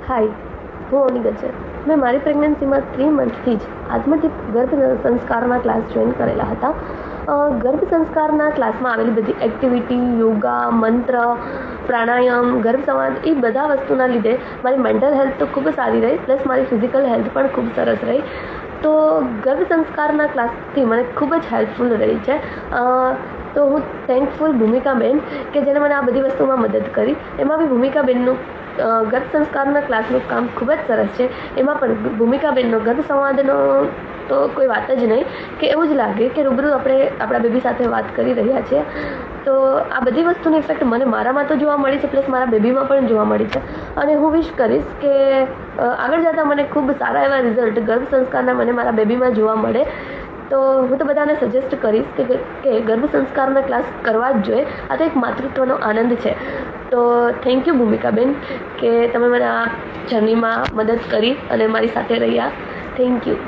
હાય, હું ઓની ગજ્જર. મેં મારી પ્રેગ્નન્સીમાં 3 મંથથી જ આત્મદીપ ગર્ભ સંસ્કારના ક્લાસ જોઈન કરેલા હતા. ગર્ભ સંસ્કારના ક્લાસમાં આવેલી બધી એક્ટિવિટી, યોગા, મંત્ર, પ્રાણાયામ, ગર્ભ સંવાદ એ બધા વસ્તુના લીધે મારી મેન્ટલ હેલ્થ તો ખૂબ સારી રહી, પ્લસ મારી ફિઝિકલ હેલ્થ પણ ખૂબ સરસ રહી. તો ગર્ભ સંસ્કારના ક્લાસથી મને ખૂબ જ હેલ્પફુલ રહી છે. તો હું થેન્કફુલ ભૂમિકાબેન કે જેણે મને આ બધી વસ્તુમાં મદદ કરી. એમાં બી ભૂમિકાબેનનું ગર્ભ સંસ્કારના ક્લાસનું કામ ખૂબ જ સરસ છે. એમાં પણ ભૂમિકાબેનનો ગર્ભ સંવાદનો તો કોઈ વાત જ નહીં, કે એવું જ લાગે કે રૂબરૂ આપણે આપણા બેબી સાથે વાત કરી રહ્યા છીએ. તો આ બધી વસ્તુની ઇફેક્ટ મને મારામાં તો જોવા મળી છે, પ્લસ મારા બેબીમાં પણ જોવા મળી છે. અને હું વિશ કરીશ કે આગળ જતાં મને ખૂબ સારા એવા રિઝલ્ટ ગર્ભ સંસ્કારના મને મારા બેબીમાં જોવા મળે. તો હું તો બધાને સજેસ્ટ કરીશ કે ગર્ભ સંસ્કારના ક્લાસ કરવા જ જોઈએ. આ તો એક માતૃત્વનો આનંદ છે. તો થેન્ક યુ ભૂમિકાબેન કે તમે મને આ જર્નીમાં મદદ કરી અને મારી સાથે રહ્યા. Thank you.